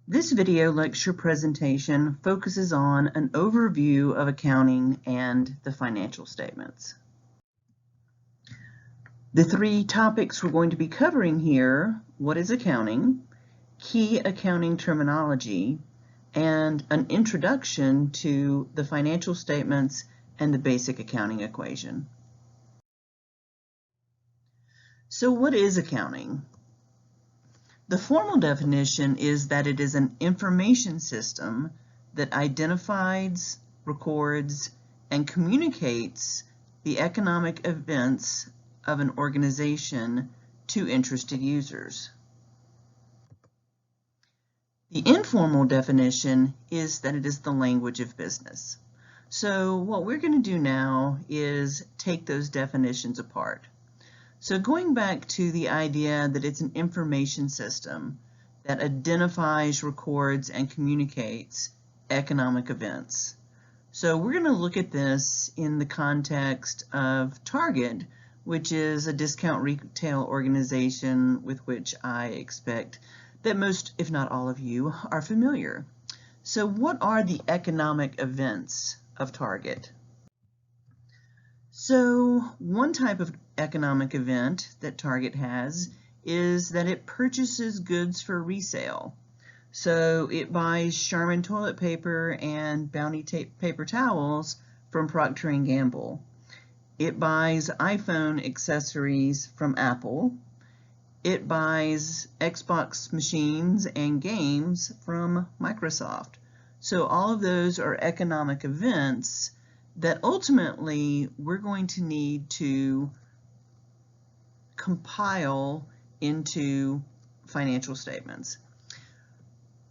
This video lecture presentation focuses on an overview of accounting and the financial statements. The three topics we're going to be covering here: what is accounting, key accounting terminology, and an introduction to the financial statements and the basic accounting equation. So what is accounting? The formal definition is that it is an information system that identifies, records, and communicates the economic events of an organization to interested users. The informal definition is that it is the language of business. So what we're going to do now is take those definitions apart. So going back to the idea that it's an information system that identifies, records, and communicates economic events. So we're going to look at this in the context of Target, which is a discount retail organization with which I expect that most, if not all of you, are familiar. So what are the economic events of Target? So one type of economic event that Target has is that it purchases goods for resale. So it buys Charmin toilet paper and Bounty paper towels from Procter & Gamble. It buys iPhone accessories from Apple. It buys Xbox machines and games from Microsoft. So all of those are economic events that ultimately we're going to need to compile into financial statements.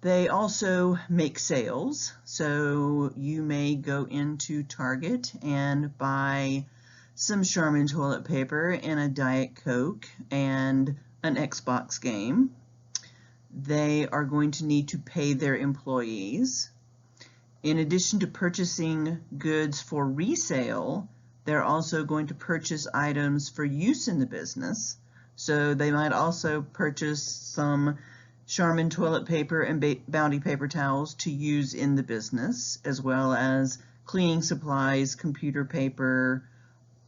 They also make sales, so you may go into Target and buy some Charmin toilet paper and a Diet Coke and an Xbox game. They are going to need to pay their employees. In addition to purchasing goods for resale, they're also going to purchase items for use in the business. So they might also purchase some Charmin toilet paper and Bounty paper towels to use in the business, as well as cleaning supplies, computer paper,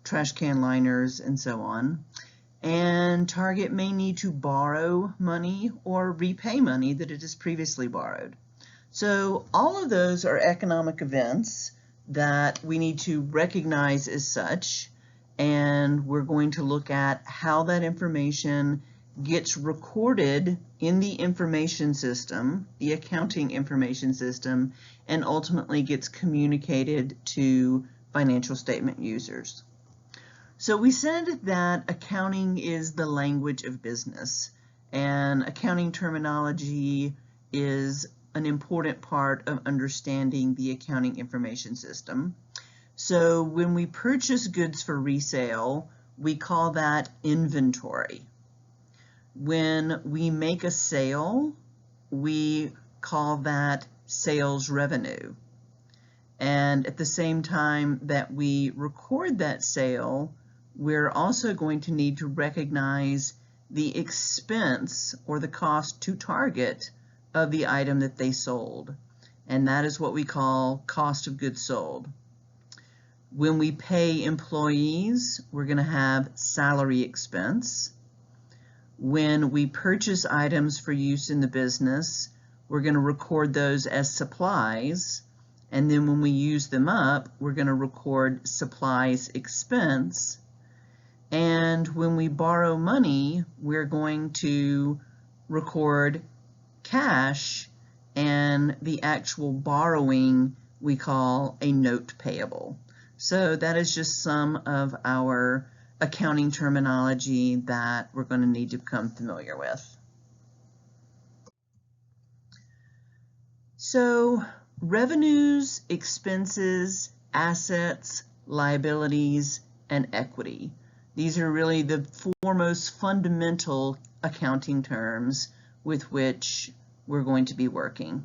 trash can liners, and so on. And Target may need to borrow money or repay money that it has previously borrowed. So all of those are economic events that we need to recognize as such, and we're going to look at how that information gets recorded in the information system, the accounting information system, and ultimately gets communicated to financial statement users. So we said that accounting is the language of business, and accounting terminology is an important part of understanding the accounting information system. So when we purchase goods for resale, we call that inventory. When we make a sale, we call that sales revenue. And at the same time that we record that sale, we're also going to need to recognize the expense or the cost to Target of the item that they sold, and that is what we call cost of goods sold. When we pay employees, we're going to have salary expense. When we purchase items for use in the business, we're going to record those as supplies, and then when we use them up, we're going to record supplies expense. And when we borrow money, we're going to record cash, and the actual borrowing we call a note payable. So that is just some of our accounting terminology that we're going to need to become familiar with. So revenues, expenses, assets, liabilities, and equity. These are really the four most fundamental accounting terms with which we're going to be working.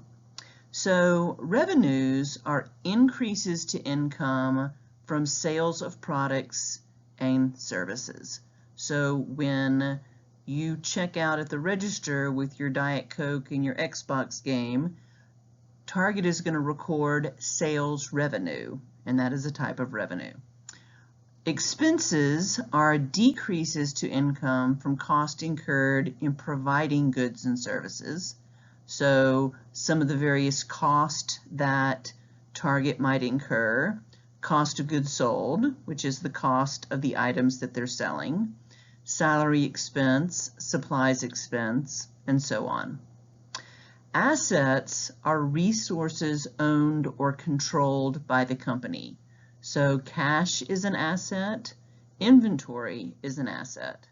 So revenues are increases to income from sales of products and services. So when you check out at the register with your Diet Coke and your Xbox game, Target is going to record sales revenue, and that is a type of revenue. Expenses are decreases to income from cost incurred in providing goods and services. So some of the various costs that Target might incur: cost of goods sold, which is the cost of the items that they're selling, salary expense, supplies expense, and so on. Assets are resources owned or controlled by the company. So cash is an asset, inventory is an asset.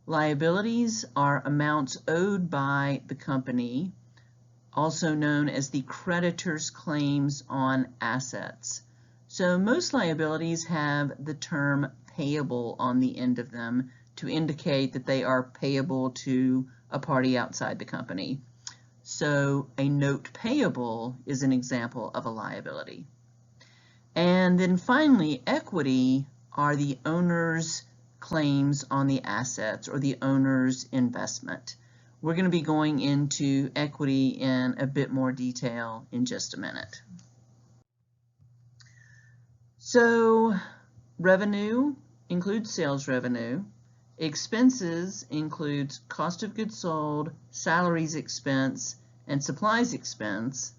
Liabilities are amounts owed by the company, also known as the creditor's claims on assets. So most liabilities have the term payable on the end of them to indicate that they are payable to a party outside the company. So a note payable is an example of a liability. And then finally, equity are the owner's claims on the assets or the owner's investment. We're going to be going into equity in a bit more detail in just a minute. So revenue includes sales revenue. Expenses includes cost of goods sold, salaries expense, and supplies expense.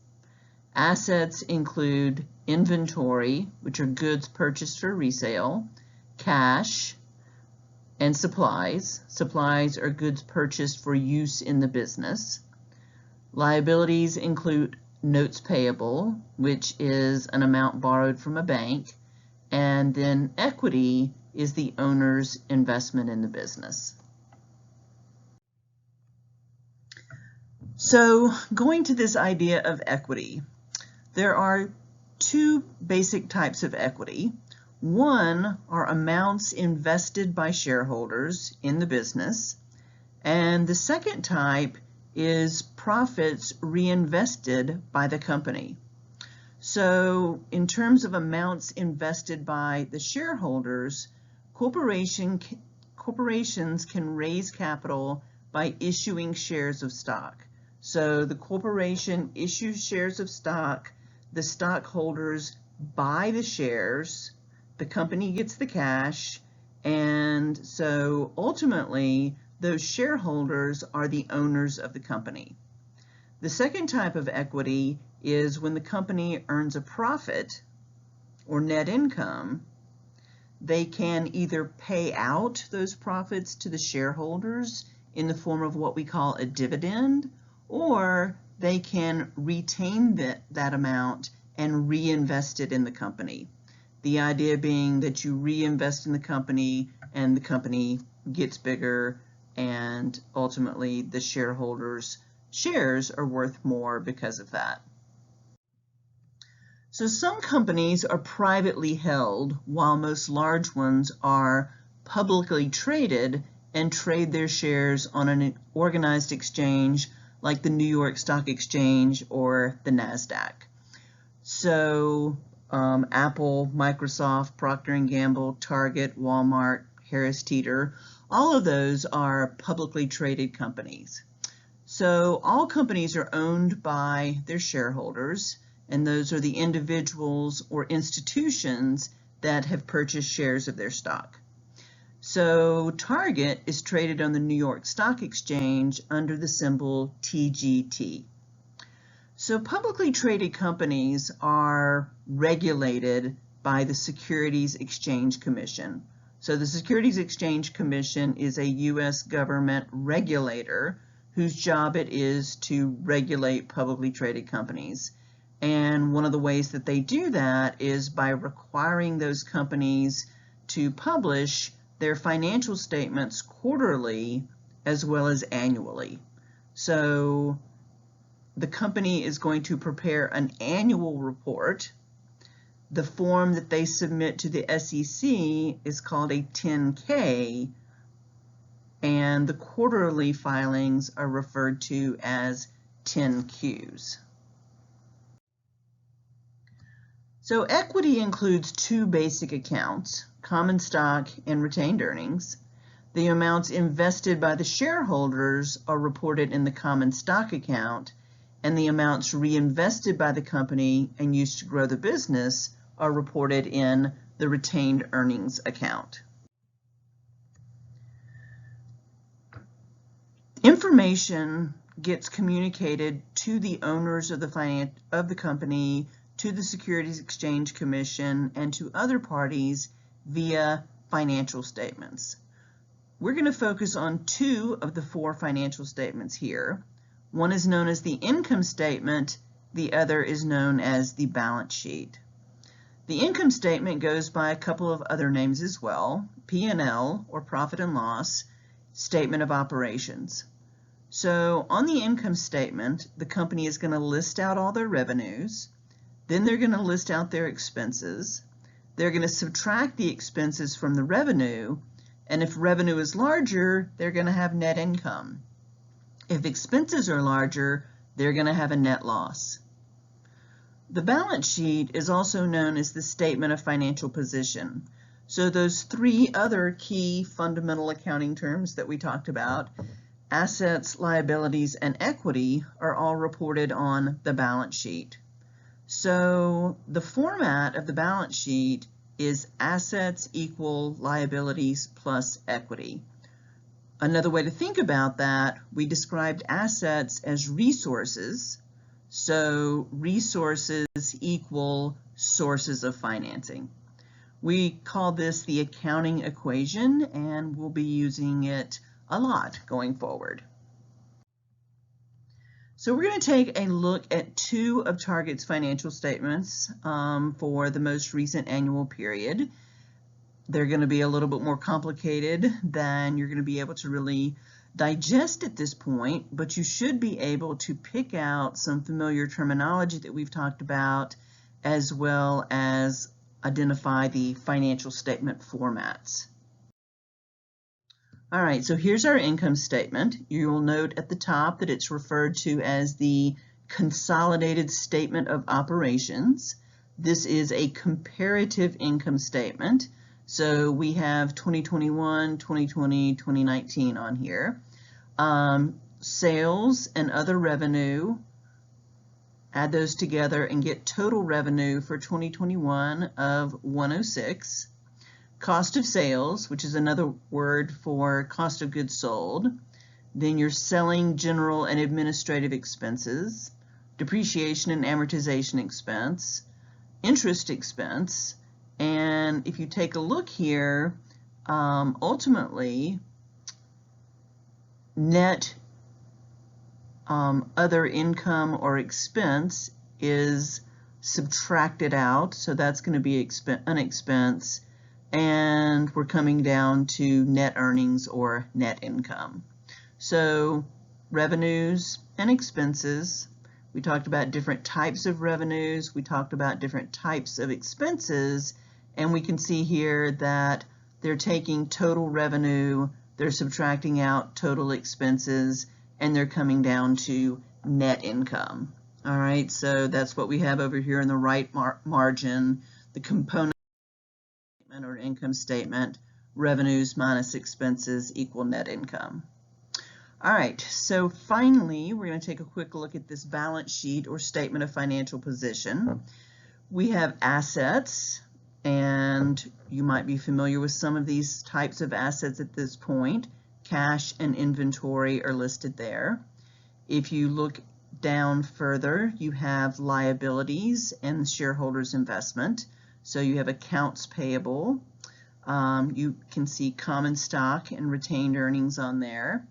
Assets include inventory, which are goods purchased for resale, cash, and supplies. Supplies are goods purchased for use in the business. Liabilities include notes payable, which is an amount borrowed from a bank, and then equity is the owner's investment in the business. So going to this idea of equity, there are two basic types of equity. One are amounts invested by shareholders in the business, and the second type is profits reinvested by the company. So in terms of amounts invested by the shareholders, corporations can raise capital by issuing shares of stock. So the corporation issues shares of stock, the stockholders buy the shares, the company gets the cash, and so ultimately those shareholders are the owners of the company. The second type of equity is when the company earns a profit or net income, they can either pay out those profits to the shareholders in the form of what we call a dividend, or they can retain that amount and reinvest it in the company. The idea being that you reinvest in the company and the company gets bigger, and ultimately the shareholders' shares are worth more because of that. So some companies are privately held, while most large ones are publicly traded and trade their shares on an organized exchange like the New York Stock Exchange or the NASDAQ. So Apple, Microsoft, Procter & Gamble, Target, Walmart, Harris Teeter, all of those are publicly traded companies. So all companies are owned by their shareholders, and those are the individuals or institutions that have purchased shares of their stock. So Target is traded on the New York Stock Exchange under the symbol TGT. So publicly traded companies are regulated by the Securities Exchange Commission. So the Securities Exchange Commission is a U.S. government regulator whose job it is to regulate publicly traded companies. And one of the ways that they do that is by requiring those companies to publish their financial statements quarterly as well as annually. So the company is going to prepare an annual report. The form that they submit to the SEC is called a 10-K, and the quarterly filings are referred to as 10-Qs. So equity includes two basic accounts, common stock and retained earnings. The amounts invested by the shareholders are reported in the common stock account, and the amounts reinvested by the company and used to grow the business are reported in the retained earnings account. Information gets communicated to the owners of the company, to the Securities Exchange Commission, and to other parties via financial statements. We're going to focus on 2 of the 4 financial statements here. One is known as the income statement, the other is known as the balance sheet. The income statement goes by a couple of other names as well, P&L or profit and loss, statement of operations. So on the income statement, the company is going to list out all their revenues, then they're going to list out their expenses, they're going to subtract the expenses from the revenue, and if revenue is larger, they're going to have net income. If expenses are larger, they're going to have a net loss. The balance sheet is also known as the statement of financial position. So those 3 other key fundamental accounting terms that we talked about, assets, liabilities, and equity, are all reported on the balance sheet. So the format of the balance sheet is assets equal liabilities plus equity. Another way to think about that, we described assets as resources. So resources equal sources of financing. We call this the accounting equation, and we'll be using it a lot going forward. So we're going to take a look at 2 of Target's financial statements for the most recent annual period. They're going to be a little bit more complicated than you're going to be able to really digest at this point, but you should be able to pick out some familiar terminology that we've talked about, as well as identify the financial statement formats. All right, so here's our income statement. You will note at the top that it's referred to as the consolidated statement of operations. This is a comparative income statement. So we have 2021, 2020, 2019 on here. Sales and other revenue, add those together and get total revenue for 2021 of 106. Cost of sales, which is another word for cost of goods sold. Then your selling, general, and administrative expenses, depreciation and amortization expense, interest expense, and if you take a look here, ultimately, net other income or expense is subtracted out, so that's going to be an expense, and we're coming down to net earnings or net income. So revenues and expenses, we talked about different types of revenues, we talked about different types of expenses, and we can see here that they're taking total revenue, they're subtracting out total expenses, and they're coming down to net income. All right, so that's what we have over here in the right margin, the component statement or income statement, revenues minus expenses equal net income. All right, so finally, we're going to take a quick look at this balance sheet or statement of financial position. We have assets, and you might be familiar with some of these types of assets at this point. Cash and inventory are listed there. If you look down further, you have liabilities and shareholders' investment. So you have accounts payable. You can see common stock and retained earnings on there.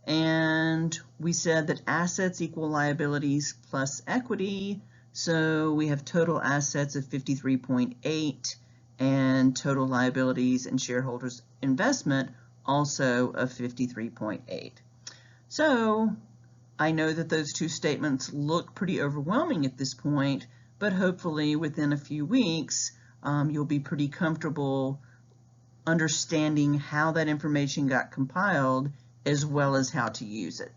And we said that assets equal liabilities plus equity. So we have total assets of 53.8 and total liabilities and shareholders investment also of 53.8. So I know that those 2 statements look pretty overwhelming at this point, but hopefully within a few weeks you'll be pretty comfortable understanding how that information got compiled as well as how to use it.